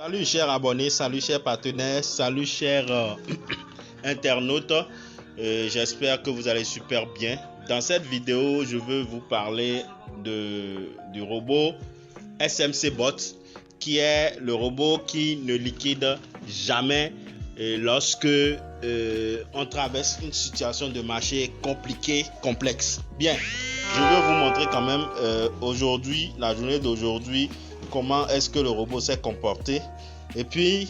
Salut chers abonnés, salut chers partenaires, salut chers internautes. J'espère que vous allez super bien. Dans cette vidéo, je veux vous parler du robot SMC Bot, qui est le robot qui ne liquide jamais lorsque on traverse une situation de marché compliquée, complexe. Bien, je veux vous montrer quand même aujourd'hui, la journée d'aujourd'hui, comment est-ce que le robot s'est comporté et puis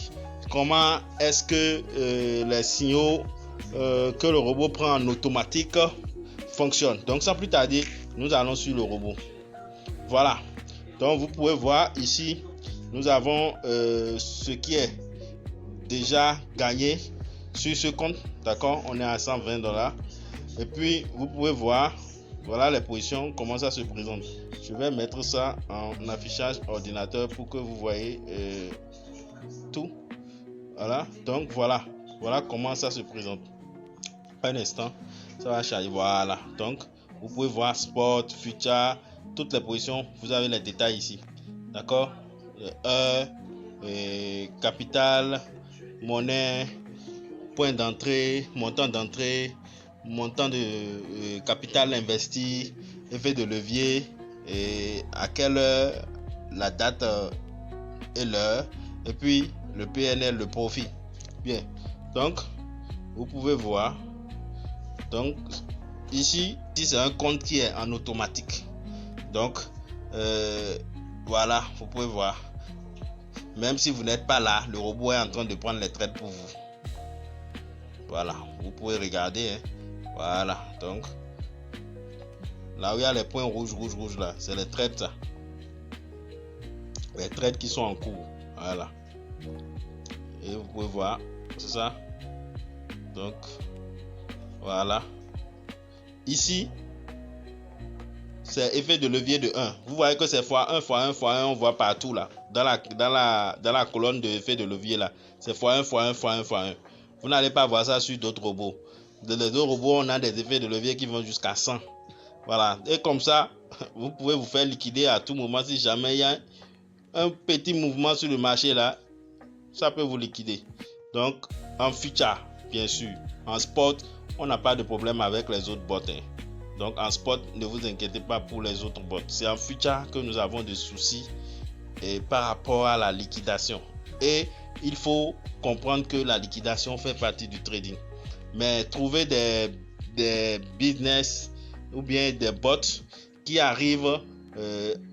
comment est-ce que les signaux que le robot prend en automatique fonctionnent. Donc sans plus tarder, nous allons sur le robot. Voilà, donc vous pouvez voir ici, nous avons ce qui est déjà gagné sur ce compte, d'accord, on est à 120 $. Et puis vous pouvez voir, voilà les positions, comment ça se présente. Je vais mettre ça en affichage ordinateur pour que vous voyez tout. Voilà, donc voilà comment ça se présente. Un instant, ça va charger. Voilà, donc vous pouvez voir sport, future, toutes les positions. Vous avez les détails ici, d'accord. Heure, capital, monnaie, point d'entrée, montant de capital investi, effet de levier, et à quelle heure, la date et l'heure, et puis le PNL, le profit. Bien, donc vous pouvez voir, donc ici c'est un compte qui est en automatique, donc voilà, vous pouvez voir, même si vous n'êtes pas là, le robot est en train de prendre les trades pour vous. Voilà, vous pouvez regarder, hein. Voilà, donc là où il y a les points rouges là, c'est les trades, ça. Les trades qui sont en cours. Voilà, et vous pouvez voir, c'est ça. Donc voilà, ici c'est effet de levier de 1. Vous voyez que c'est x1 x1 x1, on voit partout là, dans la colonne de effet de levier là, c'est x1 x1 x1 x1. Vous n'allez pas voir ça sur d'autres robots. Les autres robots, on a des effets de levier qui vont jusqu'à 100. Voilà, et comme ça, vous pouvez vous faire liquider à tout moment. Si jamais il y a un petit mouvement sur le marché là, ça peut vous liquider. Donc en future, bien sûr, en spot, on n'a pas de problème avec les autres bots, hein. Donc en spot, ne vous inquiétez pas pour les autres bots. C'est en future que nous avons des soucis par rapport à la liquidation. Et il faut comprendre que la liquidation fait partie du trading. Mais trouver des business ou bien des bots qui arrivent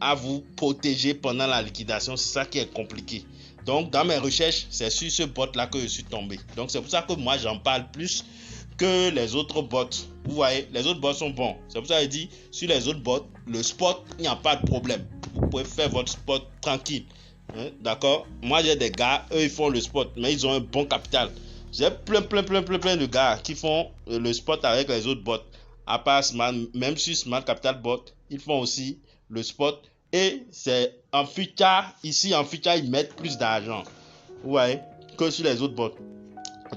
à vous protéger pendant la liquidation, c'est ça qui est compliqué. Donc dans mes recherches, c'est sur ce bot là que je suis tombé. Donc c'est pour ça que moi j'en parle plus que les autres bots. Vous voyez, les autres bots sont bons. C'est pour ça que je dis, sur les autres bots, le spot, il n'y a pas de problème. Vous pouvez faire votre spot tranquille, hein, d'accord. Moi j'ai des gars, eux ils font le spot, mais ils ont un bon capital. J'ai plein de gars qui font le spot avec les autres bots. À part Smart, même sur Smart Capital Bot, ils font aussi le spot. Et c'est en future, ici en future, ils mettent plus d'argent, vous voyez, que sur les autres bots.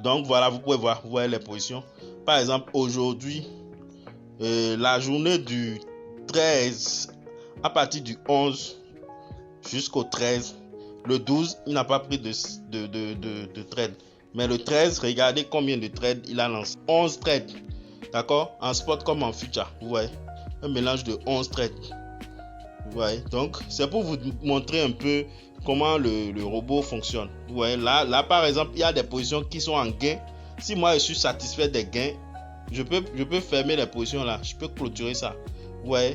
Donc voilà, vous pouvez voir, vous voyez les positions. Par exemple, aujourd'hui, la journée du 13, à partir du 11 jusqu'au 13, le 12, il n'a pas pris de trade. Mais le 13, regardez combien de trades il a lancé. 11 trades, d'accord, en spot comme en future, vous voyez, un mélange de 11 trades. Vous voyez, donc c'est pour vous montrer un peu comment le robot fonctionne. Vous voyez, là par exemple, il y a des positions qui sont en gain. Si moi je suis satisfait des gains, je peux fermer les positions là, je peux clôturer ça. Vous voyez,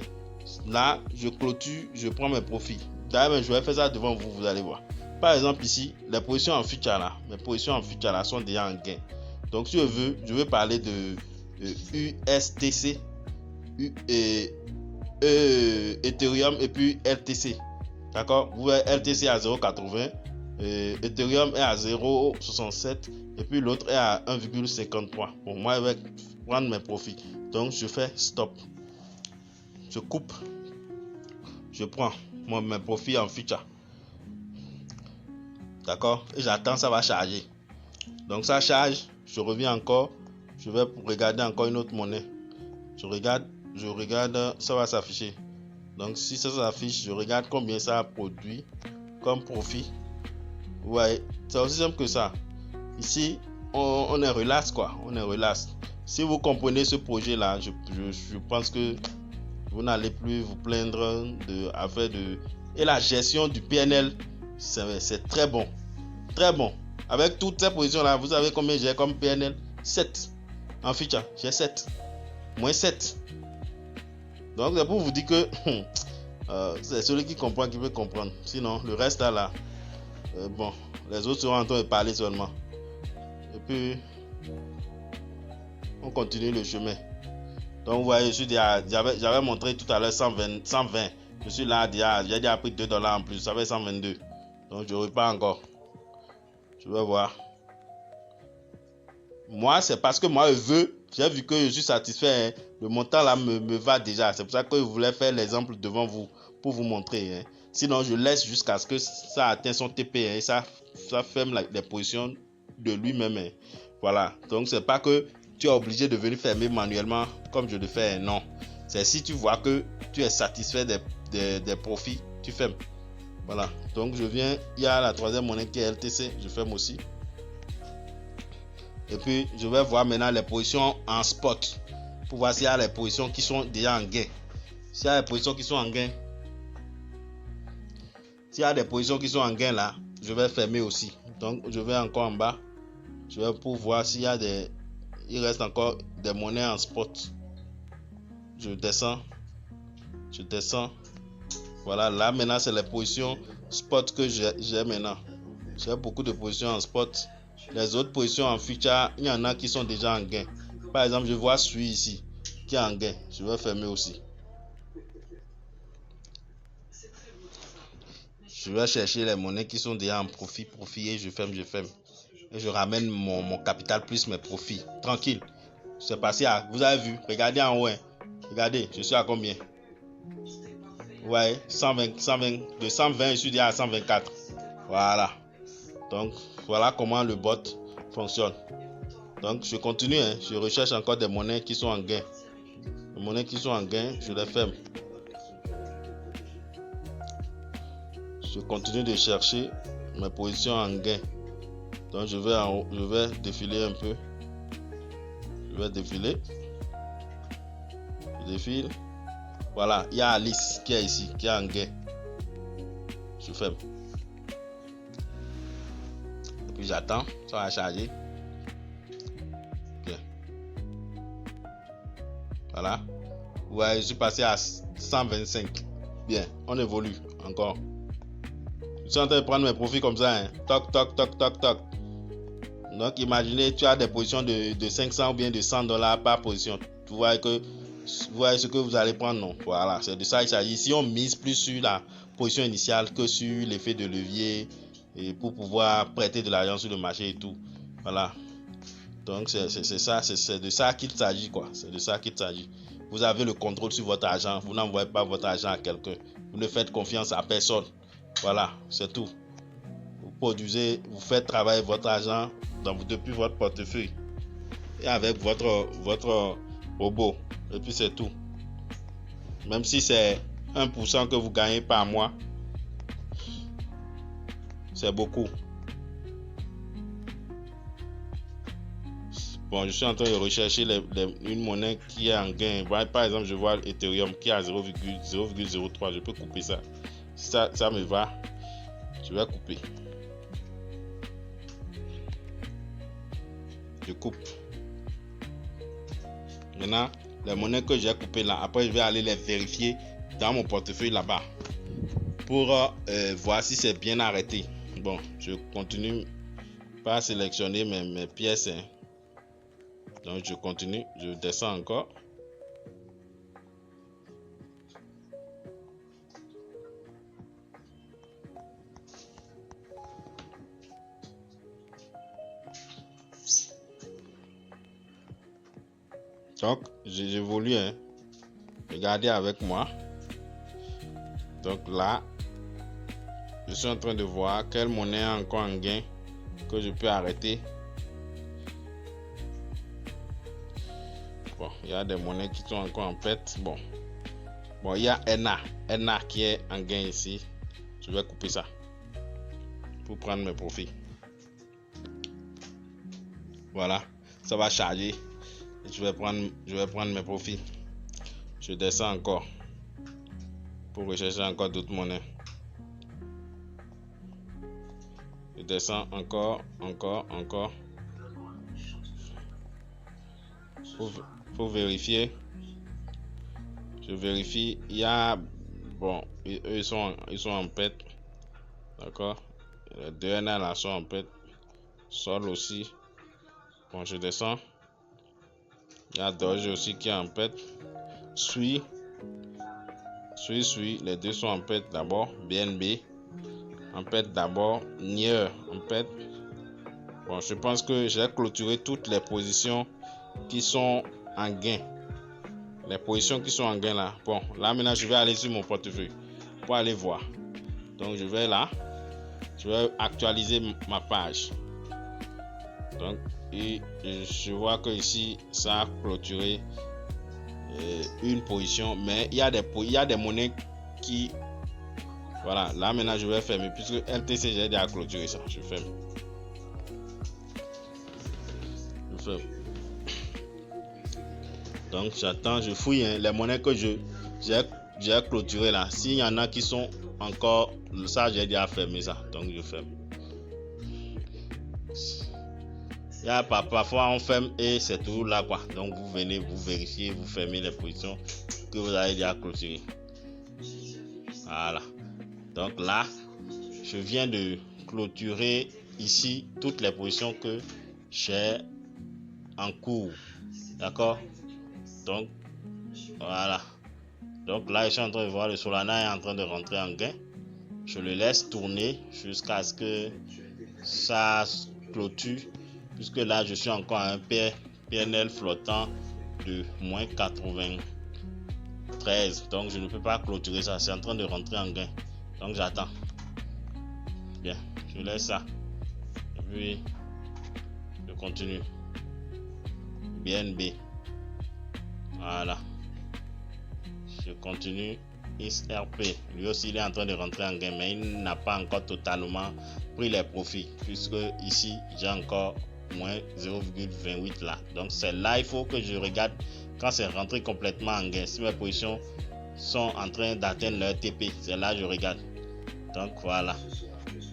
là je clôture, je prends mes profits. D'ailleurs, je vais faire ça devant vous, vous allez voir. Par exemple ici, les positions en future là, mes positions en future là sont déjà en gain. Donc si je veux parler de USTC, Ethereum et puis LTC, d'accord. Vous voyez, LTC à 0,80, Ethereum est à 0,67 et puis l'autre est à 1,53. Bon, moi je vais prendre mes profits, donc je fais stop, je coupe, je prends mes profits en future, d'accord, et j'attends, ça va charger. Donc ça charge, je reviens encore, je vais regarder encore une autre monnaie, je regarde, ça va s'afficher. Donc si ça s'affiche, je regarde combien ça a produit comme profit. Ouais, c'est aussi simple que ça. Ici, on est relax quoi. On est relax. Si vous comprenez ce projet là, je pense que vous n'allez plus vous plaindre de affaire de. Et la gestion du PNL, c'est très bon. Très bon. Avec toutes ces positions là, vous savez combien j'ai comme PNL? 7. En feature, j'ai 7. Moins 7. Donc c'est pour vous dire que c'est celui qui comprend qui peut comprendre. Sinon, le reste là, bon, les autres seront en train de parler seulement. Et puis, on continue le chemin. Donc vous voyez, j'avais montré tout à l'heure 120. Je suis là déjà, j'ai déjà pris $2 en plus, ça fait 122. Donc je repars encore. Je vais voir. Moi, c'est parce que moi, j'ai vu que je suis satisfait. Hein. Le montant là me va déjà. C'est pour ça que je voulais faire l'exemple devant vous pour vous montrer. Hein. Sinon, je laisse jusqu'à ce que ça atteigne son TP. Hein, et ça ferme les positions de lui-même. Hein. Voilà. Donc, c'est pas que tu es obligé de venir fermer manuellement comme je le fais. Hein. Non. C'est si tu vois que tu es satisfait des profits, tu fermes. Voilà. Donc, je viens. Il y a la troisième monnaie qui est LTC. Je ferme aussi. Et puis, je vais voir maintenant les positions en spot pour voir s'il y a les positions qui sont déjà en gain. S'il y a des positions qui sont en gain, là, je vais fermer aussi. Donc, je vais encore en bas. Je vais pour voir s'il y a il reste encore des monnaies en spot. Je descends. Voilà, là maintenant, c'est les positions spot que j'ai maintenant. J'ai beaucoup de positions en spot. Les autres positions en future, il y en a qui sont déjà en gain. Par exemple, je vois celui ici qui est en gain. Je vais fermer aussi. Je vais chercher les monnaies qui sont déjà en profit et je ferme. Et je ramène mon capital plus mes profits. Tranquille. C'est passé à, vous avez vu, regardez en haut. Hein. Regardez, je suis à combien? Ouais, 120, de 120, je suis déjà à 124. Voilà. Donc, voilà comment le bot fonctionne. Donc, je continue. Hein. Je recherche encore des monnaies qui sont en gain. Les monnaies qui sont en gain, je les ferme. Je continue de chercher mes positions en gain. Donc, je vais en haut. Je vais défiler un peu. Je défile. Voilà, il y a Alice qui est ici, qui est en gain. Je ferme. Et puis j'attends, ça va charger. Bien. Voilà. Ouais, je suis passé à 125. Bien, on évolue encore. Je suis en train de prendre mes profits comme ça. Hein. Toc, toc, toc, toc, toc. Donc imaginez, tu as des positions de 500 ou bien de $100 par position. Vous voyez ce que vous allez prendre, non? Voilà, c'est de ça qu'il s'agit. Si on mise plus sur la position initiale que sur l'effet de levier et pour pouvoir prêter de l'argent sur le marché et tout. Voilà. Donc c'est ça, c'est de ça qu'il s'agit quoi. C'est de ça qu'il s'agit. Vous avez le contrôle sur votre argent. Vous n'envoyez pas votre argent à quelqu'un. Vous ne faites confiance à personne. Voilà, c'est tout. Vous produisez, vous faites travailler votre argent depuis votre portefeuille et avec votre robot. Et puis c'est tout. Même si c'est 1% que vous gagnez par mois, c'est beaucoup. Bon, je suis en train de rechercher une monnaie qui est en gain. Par exemple, je vois Ethereum qui est à 0,03. Je peux couper ça. Si ça me va, je vais couper. Je coupe. Maintenant, les monnaies que j'ai coupées là, après je vais aller les vérifier dans mon portefeuille là-bas pour voir si c'est bien arrêté. Bon, je continue pas à sélectionner mes pièces. Hein. Donc je continue, je descends encore. Donc j'évolue, hein. Regardez avec moi. Donc là, je suis en train de voir quelle monnaie est encore en gain que je peux arrêter. Bon, il y a des monnaies qui sont encore en perte. Bon, il y a ENA qui est en gain ici. Je vais couper ça. pour prendre mes profits. Voilà, ça va charger. Je vais prendre mes profits. Je descends encore pour rechercher encore d'autres monnaies. Je descends encore. Pour vérifier. Je vérifie. Il y a bon, eux ils sont en pète. D'accord. Les deux NA là sont en pète. Sol aussi. Bon, je descends. Il y a Doge aussi qui est en pète. Suis. Les deux sont en pète d'abord. BNB en pète d'abord. Nier en pète. Bon, je pense que j'ai clôturé toutes les positions qui sont en gain. Les positions qui sont en gain là. Bon, là maintenant je vais aller sur mon portefeuille pour aller voir. Donc je vais là. Je vais actualiser ma page. Donc, et je vois que ici ça a clôturé une position, mais il y a des monnaies qui, voilà, là maintenant je vais fermer puisque LTC j'ai déjà clôturé ça. Je ferme. Donc j'attends, je fouille les monnaies que j'ai clôturé là. S'il y en a qui sont encore, ça j'ai déjà fermé ça, donc je ferme. Il y a parfois on ferme et c'est toujours là quoi. Donc vous venez, vous vérifiez, vous fermez les positions que vous avez déjà clôturées. Voilà. Donc là, je viens de clôturer ici toutes les positions que j'ai en cours. D'accord? Donc voilà. Donc là, je suis en train de voir le Solana est en train de rentrer en gain. Je le laisse tourner jusqu'à ce que ça clôture. Puisque là, je suis encore à un PNL flottant de moins 93. Donc, je ne peux pas clôturer ça. C'est en train de rentrer en gain. Donc, j'attends. Bien, je laisse ça. Et puis, je continue. BNB. Voilà. Je continue. XRP. Lui aussi, il est en train de rentrer en gain. Mais il n'a pas encore totalement pris les profits. Puisque ici, j'ai encore moins 0,28 là. Donc c'est là il faut que je regarde quand c'est rentré complètement en gain. Si mes positions sont en train d'atteindre leur TP, c'est là je regarde. Donc voilà,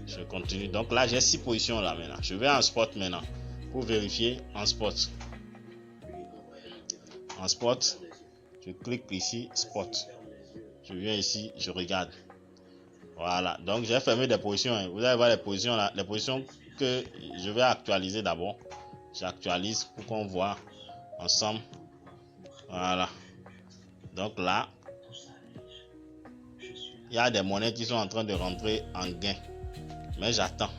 je continue. Donc là j'ai 6 positions là maintenant. Je vais en spot maintenant pour vérifier en spot. En spot, je clique ici spot. Je viens ici, je regarde. Voilà, donc j'ai fermé des positions. Vous allez voir les positions là, les positions que je vais actualiser d'abord. J'actualise pour qu'on voit ensemble. Voilà. Donc là, il y a des monnaies qui sont en train de rentrer en gain. Mais j'attends.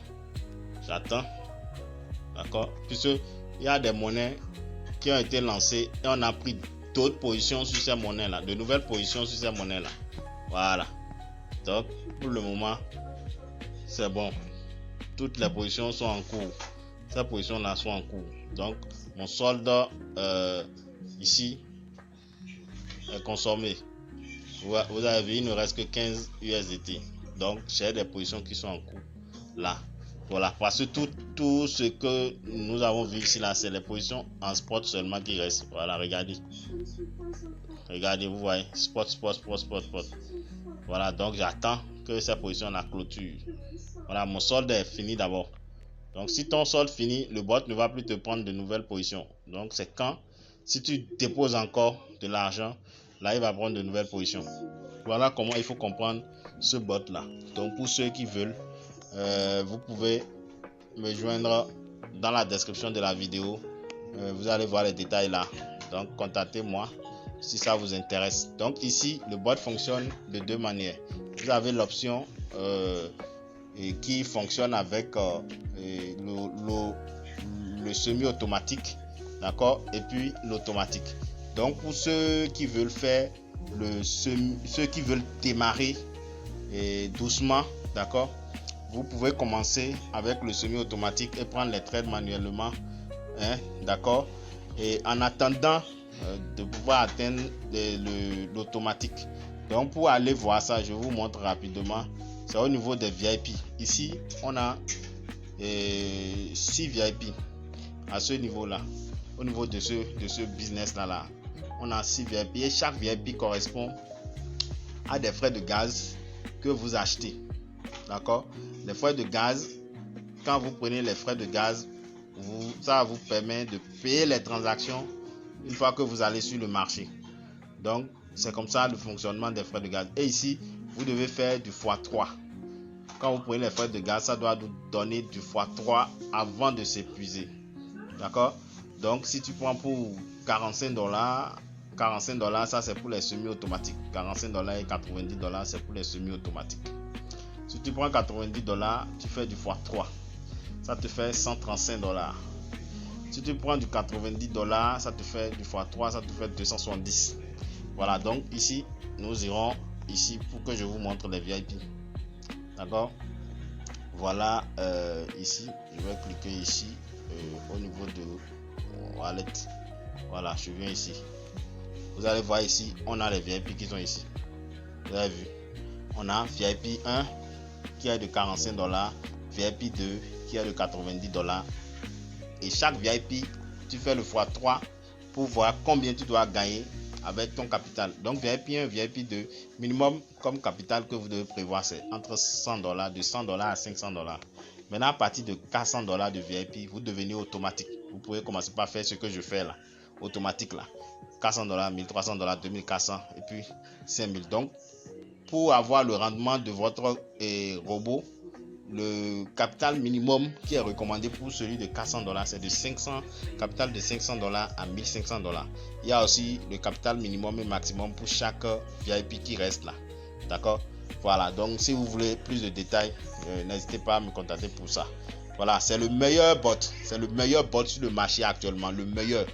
D'accord. Puisque il y a des monnaies qui ont été lancées et on a pris d'autres positions sur ces monnaies là, de nouvelles positions sur ces monnaies là. Voilà. Donc pour le moment, c'est bon. Toutes les positions sont en cours. Ces positions là sont en cours. Donc mon solde ici est consommé. Vous avez vu, il ne reste que 15 USDT. Donc j'ai des positions qui sont en cours là. Voilà, parce que tout ce que nous avons vu ici là, c'est les positions en spot seulement qui restent. Voilà, regardez. Regardez, vous voyez, spot. Voilà, donc j'attends que ces positions la clôture. Voilà, mon solde est fini d'abord. Donc si ton solde finit, le bot ne va plus te prendre de nouvelles positions. Donc c'est quand, si tu déposes encore de l'argent, là il va prendre de nouvelles positions. Voilà comment il faut comprendre ce bot là. Donc pour ceux qui veulent, vous pouvez me joindre dans la description de la vidéo. Vous allez voir les détails là. Donc contactez-moi si ça vous intéresse. Donc ici le bot fonctionne de deux manières. Vous avez l'option qui fonctionne avec le semi-automatique, d'accord, et puis l'automatique. Donc pour ceux qui veulent faire ceux qui veulent démarrer doucement, d'accord, vous pouvez commencer avec le semi-automatique et prendre les trades manuellement, hein, d'accord, et en attendant de pouvoir atteindre l'automatique. Donc pour aller voir ça, je vous montre rapidement c'est au niveau des VIP. Ici, on a 6 VIP à ce niveau-là. Au niveau de ce business-là, on a 6 VIP et chaque VIP correspond à des frais de gaz que vous achetez. D'accord? Les frais de gaz, quand vous prenez les frais de gaz, ça vous permet de payer les transactions une fois que vous allez sur le marché. Donc, c'est comme ça le fonctionnement des frais de gaz. Et ici, vous devez faire du x3. Quand vous prenez les frais de gaz, ça doit vous donner du x3 avant de s'épuiser. D'accord? Donc, si tu prends pour $45, ça c'est pour les semi-automatiques. $45 et $90, c'est pour les semi-automatiques. Si tu prends $90, tu fais du x3. Ça te fait $135. Si tu prends du $90, ça te fait du x3, ça te fait 270. Voilà, donc ici, nous irons ici pour que je vous montre les VIP. D'accord? Voilà, ici, je vais cliquer ici au niveau de Wallet. Voilà, je viens ici. Vous allez voir ici, on a les VIP qui sont ici. Vous avez vu? On a VIP 1 qui est de $45, VIP 2 qui est de $90. Et chaque VIP, tu fais le x3 pour voir combien tu dois gagner avec ton capital. Donc VIP 1, VIP 2, minimum comme capital que vous devez prévoir, c'est entre $100, de $100 à $500. Maintenant, à partir de $400 de VIP, vous devenez automatique. Vous pouvez commencer par faire ce que je fais là, automatique là. $400, $1300, $2400 et puis $5000. Donc, pour avoir le rendement de votre robot, le capital minimum qui est recommandé pour celui de $400, c'est de 500, capital de $500 à $1500. Il y a aussi le capital minimum et maximum pour chaque VIP qui reste là. D'accord? Voilà, donc si vous voulez plus de détails, n'hésitez pas à me contacter pour ça. Voilà, c'est le meilleur bot. C'est le meilleur bot sur le marché actuellement. Le meilleur.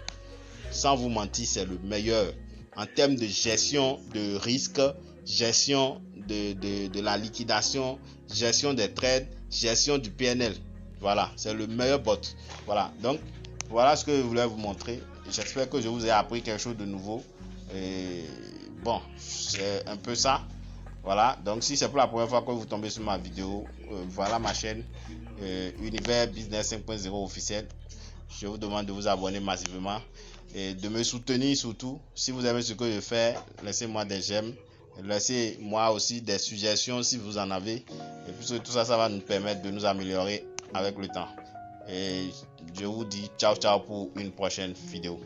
Sans vous mentir, c'est le meilleur. En termes de gestion de risque, gestion de la liquidation, gestion des trades, gestion du PNL. Voilà, c'est le meilleur bot. Voilà, donc voilà ce que je voulais vous montrer. J'espère que je vous ai appris quelque chose de nouveau. Et bon, c'est un peu ça. Voilà, donc si c'est pour la première fois que vous tombez sur ma vidéo, voilà ma chaîne Univers Business 5.0 officiel. Je vous demande de vous abonner massivement et de me soutenir surtout. Si vous aimez ce que je fais, laissez-moi des j'aime. Laissez-moi aussi des suggestions si vous en avez. Et puis tout ça, ça va nous permettre de nous améliorer avec le temps. Et je vous dis ciao ciao pour une prochaine vidéo.